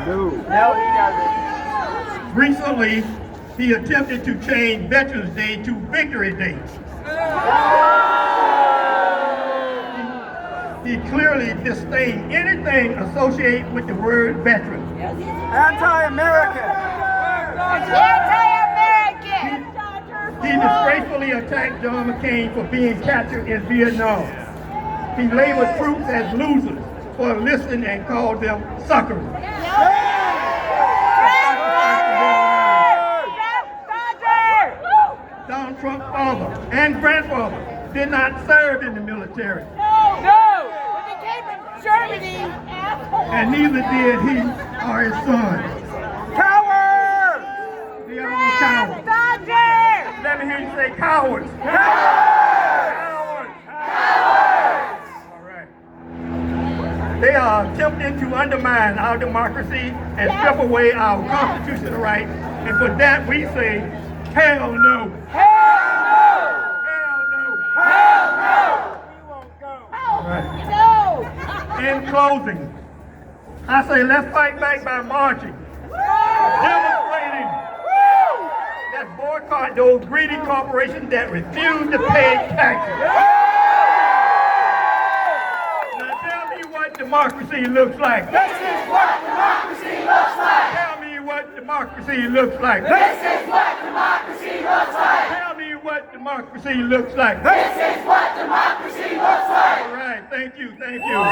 No, he doesn't. Recently, he attempted to change Veterans Day to Victory Day. He clearly disdained anything associated with the word veteran. Anti-American. Anti-American. He disgracefully attacked John McCain for being captured in Vietnam. He labeled troops as losers for enlisting and called them suckers. Donald Trump's father and grandfather did not serve in the military. No! When he came from Germany, And neither did he or his son. Cowards! They are all cowards. Dodger! Let me hear you say cowards. Cowards! Cowards! All right. They are attempting to undermine our democracy and strip away our constitutional rights. And for that we say, hell no. Hell no! Hell no. Hell no! We won't go. All right. No! In closing, I say let's fight back by marching, demonstrating, let's boycott those greedy corporations that refuse to pay taxes. Now tell me what democracy looks like. This is what democracy looks like! Tell me what democracy looks like. This is what democracy looks like! Tell me what democracy looks like. This is what democracy looks like! All right, thank you, thank you.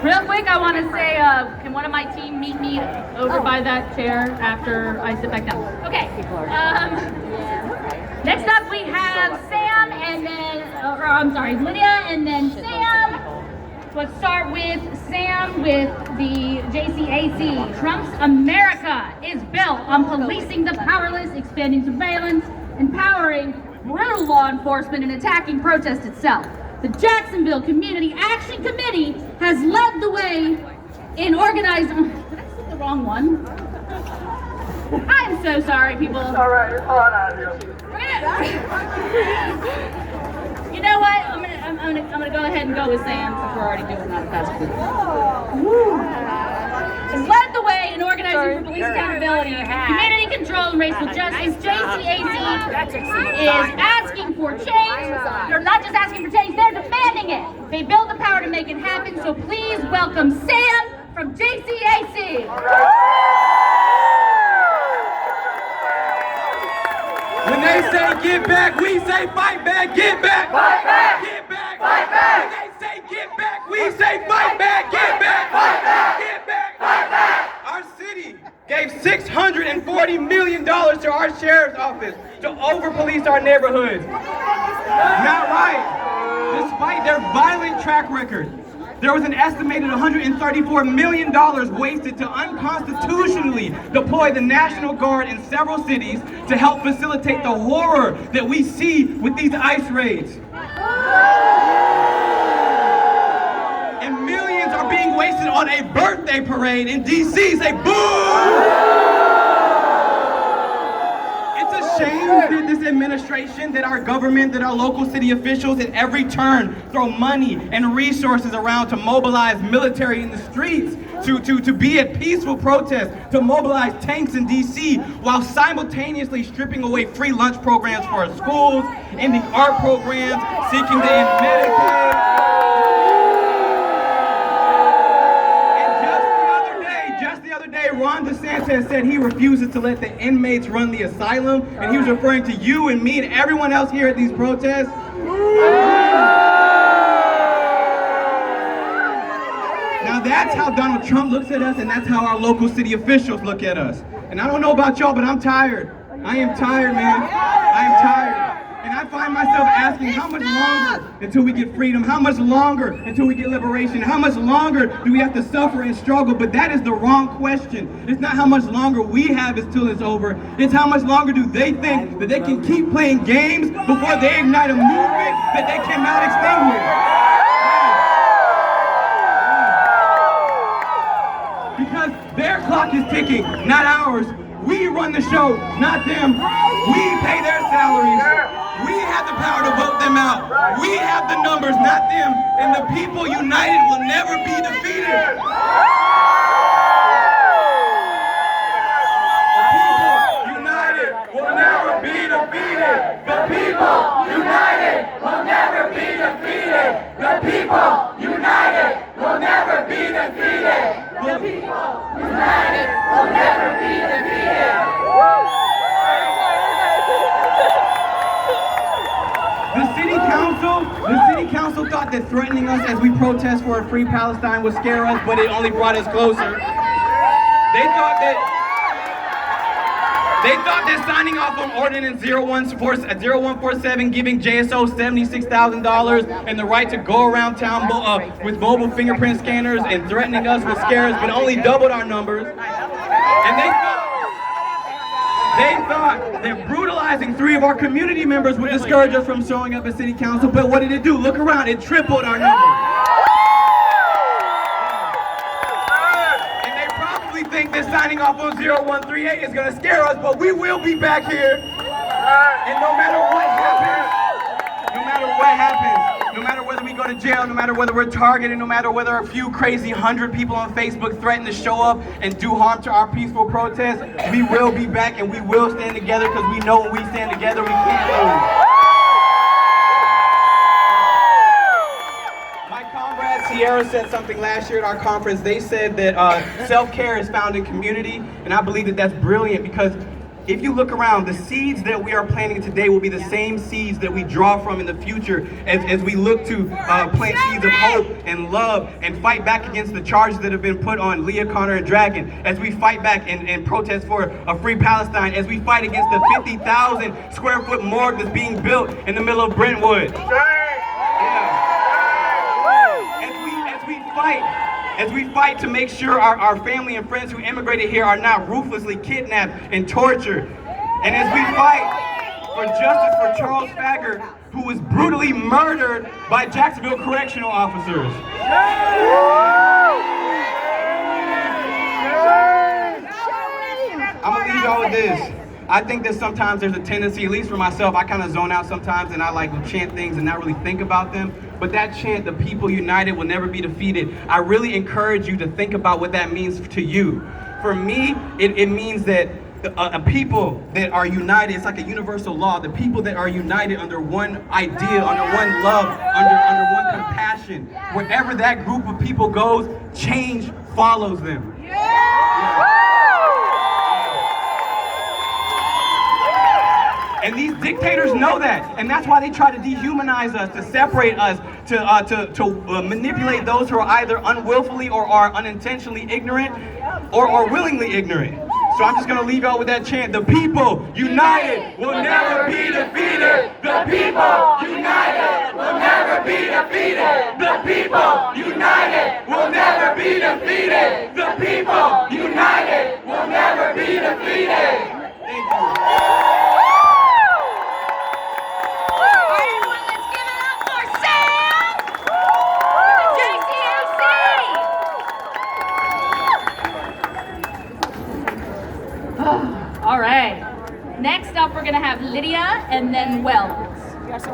Real quick, I want to say, can one of my team meet me over by that chair after I sit back down? Okay. Next up, we have Sam, and then, Lydia, and then Sam. Let's start with Sam with the JCAC. Trump's America is built on policing the powerless, expanding surveillance, empowering brutal law enforcement, and attacking protest itself. The Jacksonville Community Action Committee has led the way in organizing. Did I say the wrong one? I'm so sorry, people. All right, it's hot out here. You know what? I'm gonna go ahead and go with Sam since we're already doing that fast food. Has led the way in organizing for police accountability, community control, and racial justice. JCAC is asking for change. They're not just asking for change, they're demanding it. They build the power to make it happen, so please welcome Sam from JCAC. When they say get back, we say fight back, get back. Fight back! Get back. Fight back! When they say get back, we say fight back, get back. Fight back! Get back. Fight back! Our city gave $640 million to our sheriff's office to over-police our neighborhoods. Not right. Despite their violent track record, there was an estimated $134 million wasted to unconstitutionally deploy the National Guard in several cities to help facilitate the horror that we see with these ICE raids. And millions are being wasted on a birthday parade in DC. Say boo! Shame that this administration, that our government, that our local city officials at every turn throw money and resources around to mobilize military in the streets, to be at peaceful protests, to mobilize tanks in DC, while simultaneously stripping away free lunch programs for our schools, ending art programs, seeking to end Medicaid. Ron DeSantis said he refuses to let the inmates run the asylum, and he was referring to you and me and everyone else here at these protests. Now that's how Donald Trump looks at us, and that's how our local city officials look at us. And I don't know about y'all, but I'm tired. I am tired, man. I am tired. And I find myself asking, how much longer until we get freedom? How much longer until we get liberation? How much longer do we have to suffer and struggle? But that is the wrong question. It's not how much longer we have until it's over. It's how much longer do they think that they can keep playing games before they ignite a movement that they cannot extinguish? clock is ticking, not ours. We run the show, not them. We pay their salaries. We have the power to vote them out. We have the numbers, not them. And the people united will never be defeated. Will never be defeated. The people united will never be defeated. The people united will never be defeated. The people united will never be defeated. The city council thought that threatening us as we protest for a free Palestine would scare us, but it only brought us closer. They thought that signing off on Ordinance 0147 giving JSO $76,000 and the right to go around town with mobile fingerprint scanners and threatening us with scares, but only doubled our numbers. And they thought that brutalizing 3 of our community members would discourage us from showing up at city council, but what did it do? Look around, it tripled our numbers. Think that signing off on 0138 is going to scare us, but we will be back here. And no matter what happens, no matter whether we go to jail, no matter whether we're targeted, no matter whether a few crazy 100 people on Facebook threaten to show up and do harm to our peaceful protests, we will be back and we will stand together because we know when we stand together, we can't lose. Sierra said something last year at our conference. They said that self-care is found in community, and I believe that that's brilliant because if you look around, the seeds that we are planting today will be the same seeds that we draw from in the future as we look to plant seeds of hope and love and fight back against the charges that have been put on Leah, Connor, and Dragon, as we fight back and protest for a free Palestine, as we fight against the 50,000 square foot morgue that's being built in the middle of Brentwood. As we fight to make sure our family and friends who immigrated here are not ruthlessly kidnapped and tortured. And as we fight for justice for Charles Fagger, who was brutally murdered by Jacksonville correctional officers. I'm gonna leave y'all with this. I think that sometimes there's a tendency, at least for myself, I kind of zone out sometimes and I like to chant things and not really think about them. But that chant, the people united will never be defeated, I really encourage you to think about what that means to you. For me, it means that a people that are united, it's like a universal law, the people that are united under one idea, under one love, under one compassion. Wherever that group of people goes, change follows them. And these dictators know that, and that's why they try to dehumanize us, to separate us, to manipulate those who are either unwillfully or are unintentionally ignorant, or willingly ignorant. So I'm just going to leave y'all with that chant. The people united will never be defeated. The people united will never be defeated. The people united will never be defeated. The people united will never be defeated. Thank you. All right. Next up, we're going to have Lydia and then Wells. Trump's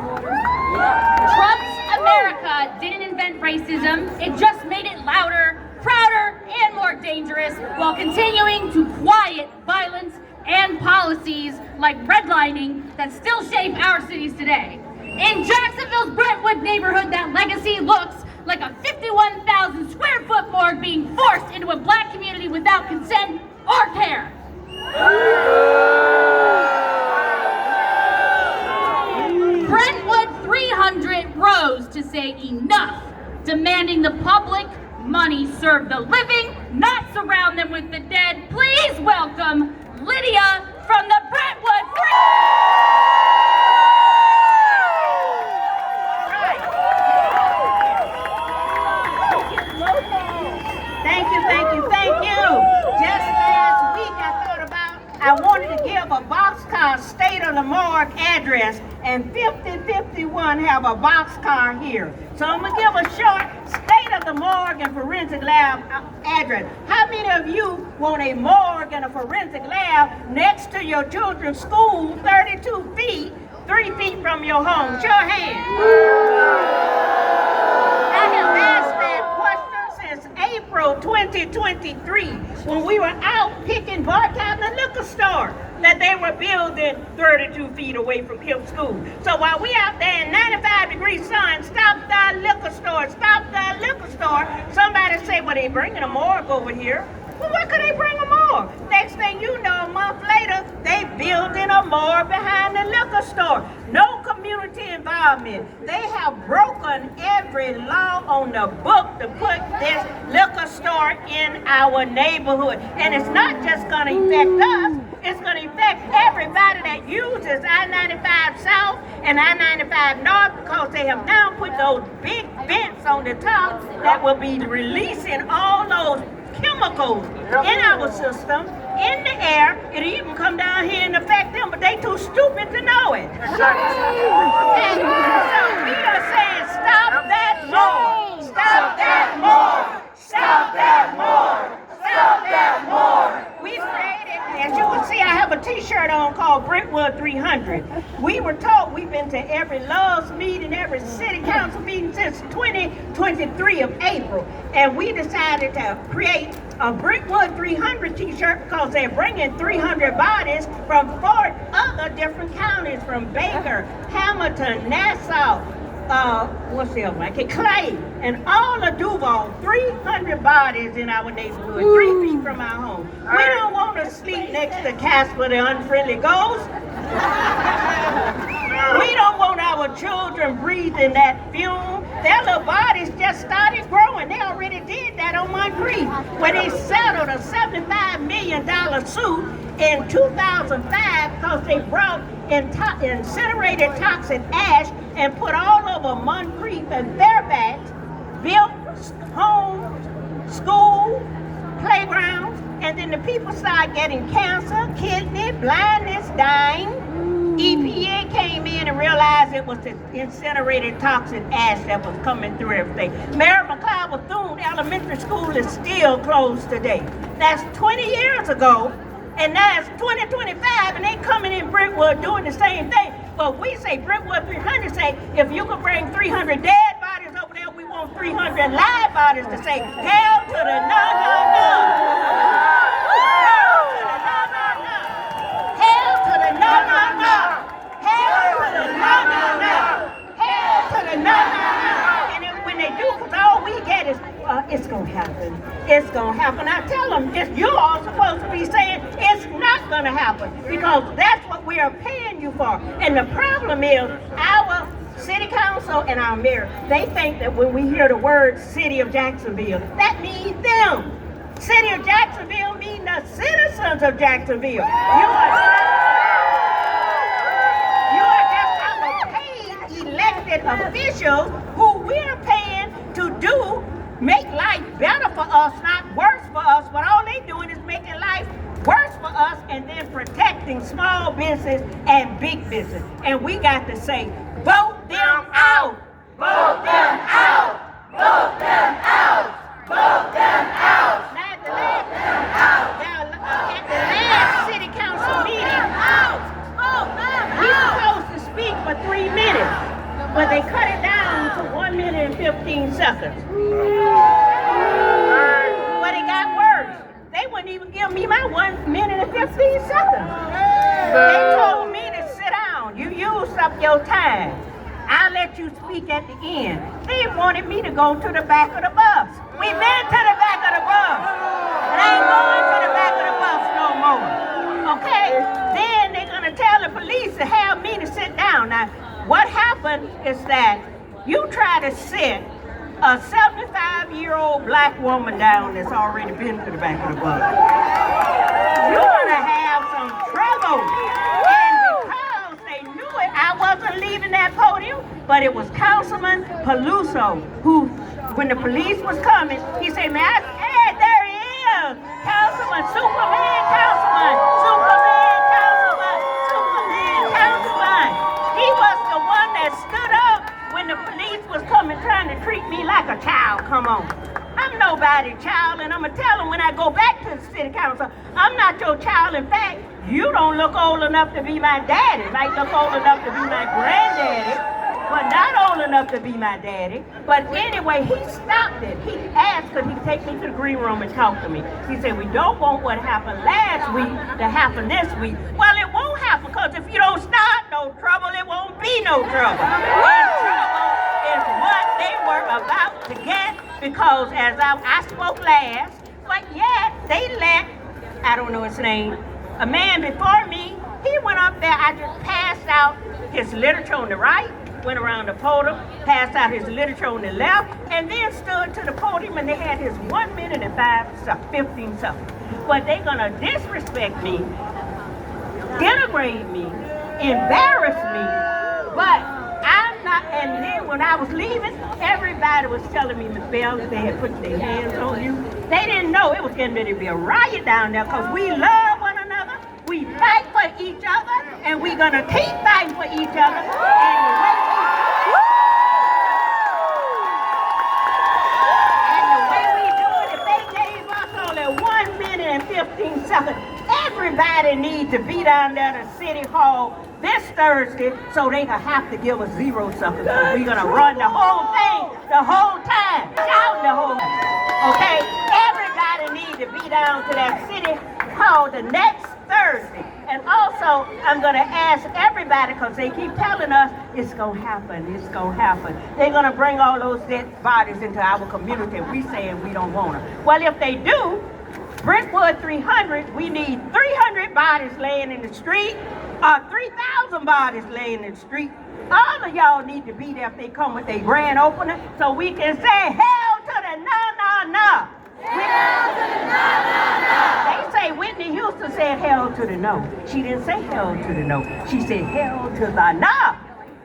America didn't invent racism. It just made it louder, prouder, and more dangerous while continuing to quiet violence and policies like redlining that still shape our cities today. In Jacksonville's Brentwood neighborhood, that legacy looks like a 51,000 square foot morgue being forced into a black community without consent or care. Brentwood 300 rose to say enough, demanding the public money serve the living, not surround them with the dead. Please welcome Lydia from the Brentwood 300. Thank you. Just last week I wanted to give a boxcar state of the morgue address, and 5051 have a boxcar here. So I'm gonna give a short state of have the morgue and forensic lab address. How many of you want a morgue and a forensic lab next to your children's school, 32 feet, 3 feet from your home? Show your hand. I have asked that question since April 2023 when we were out picking bartenders in the liquor store that they were building 32 feet away from Kemp School. So while we out there in 95-degree sun, stop the liquor store, somebody say, well, they bringing a morgue over here. Well, why could they bring a morgue? Next thing you know, a month later, they building a morgue behind the liquor store. No community involvement. They have broken every law on the book to put this liquor store in our neighborhood. And it's not just gonna affect us, it's gonna affect everybody that uses I-95 South and I-95 North, because they have now put those big vents on the top that will be releasing all those chemicals in our system, in the air. It'll even come down here and affect them, but they too stupid to know it. And so we are saying, stop that more. Stop that more. Stop that more. Stop that more. We created, as you can see, I have a t-shirt on called Brentwood 300. We were told, we've been to every Love's meeting, every city council meeting since 2023 of April. And we decided to create a Brentwood 300 t-shirt because they're bringing 300 bodies from 4 other different counties, from Baker, Hamilton, Nassau, what's the other one? Clay, and all of Duval, 300 bodies in our neighborhood, 3 feet from our home. We don't want to sleep next to Casper the Unfriendly Ghost. We don't want our children breathing that fume. Their little bodies just started growing. They already did that on Moncrief, where they settled a $75 million suit in 2005 because they brought incinerated toxic ash and put all over Moncrief and Fairfax, built homes, schools, playgrounds, and then the people started getting cancer, kidney, blindness, dying. EPA came in and realized it was the incinerated toxic ash that was coming through everything. Mary McLeod Bethune Elementary School is still closed today. That's 20 years ago, and now it's 2025, and they coming in Brentwood doing the same thing. But we say, Brentwood 300 say, if you could bring 300 dead bodies over there, we want 300 live bodies to say, hell to the no, no, no. Hell to the no, no, no. Hell to the no, no, no. Hell to the no, no, no. And then when they do, because all we get is, it's going to happen. It's going to happen. I tell them, you all supposed to be saying it's not going to happen, because that's what we are paying you for. And the problem is, our city council and our mayor, they think that when we hear the word City of Jacksonville, that means them. City of Jacksonville means the citizens of Jacksonville. You are just our paid elected officials who we're paying to make life better for us, not worse for us. But all they're doing is making life worse for us and then protecting small business and big business. And we got to say, vote them out. Vote them out. Vote them out. Vote them out. Now at the last city council meeting, we were supposed to speak for 3 minutes, but they cut it down to 1 minute and 15 seconds. But it got worse. They wouldn't even give me my 1 minute and 15 seconds. They told me to sit down. You used up your time. I'll let you speak at the end. They wanted me to go to the back of the bus. We've been to the back of the bus. And I ain't going to the back of the bus no more. Okay? Then they're going to tell the police to have me to sit down. Now, what happened is that you try to sit a 75-year-old black woman down that's already been to the back of the bus. You're going to have some trouble. And because they knew it, I wasn't leaving that podium, but it was Councilman Peluso who, when the police was coming, he said, man, hey, there he is. Councilman, Superman, Councilman, Superman, Councilman, Superman, Councilman. He was the one that stood up when the police was coming trying to treat me like a child. Come on. I go back to the city council, I'm not your child. In fact, you don't look old enough to be my daddy. Might look old enough to be my granddaddy, but not old enough to be my daddy. But anyway, he stopped it. He asked, could he take me to the green room and talk to me? He said, we don't want what happened last week to happen this week. Well, it won't happen, because if you don't start no trouble, it won't be no trouble. And trouble is what they were about to get, because as I spoke last, but yet they let, I don't know his name, a man before me, he went up there, I just passed out his literature on the right, went around the podium, passed out his literature on the left, and then stood to the podium, and they had his 1 minute and 15 seconds. But they're gonna disrespect me, denigrate me, embarrass me, but I'm not. And then when I was leaving, everybody was telling me, Miss Bell, they had put their hands on you. They didn't know it was getting ready to be a riot down there, because we love one another, we fight for each other, and we're gonna keep fighting for each other. And the way we do it, if they gave us only 1 minute and 15 seconds, everybody needs to be down there at City Hall this Thursday, so they gonna have to give us 0 seconds. So we're gonna run the whole thing, the whole time, shout the whole time. Okay? Everybody needs to be down to that City Hall the next Thursday. And also, I'm gonna ask everybody, because they keep telling us it's gonna happen, it's gonna happen. They're gonna bring all those dead bodies into our community, and we saying we don't want them. Well, if they do, Brentwood 300, we need 300 bodies laying in the street, 3,000 bodies laying in the street. All of y'all need to be there if they come with their grand opening, so we can say, hell to the no. Hell to the no. They say Whitney Houston said hell to the no. She didn't say hell to the no. She said hell to the no.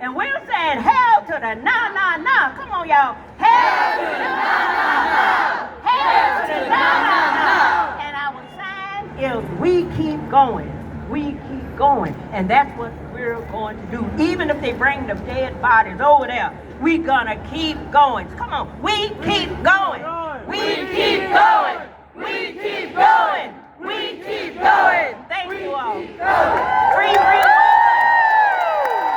And we're saying hell to the no. Come on, y'all. Hell to the no. Hell to the no. And our sign is we keep going. We keep going. And that's what we're going to do. Even if they bring the dead bodies over there, we're gonna keep going. Come on. We keep going.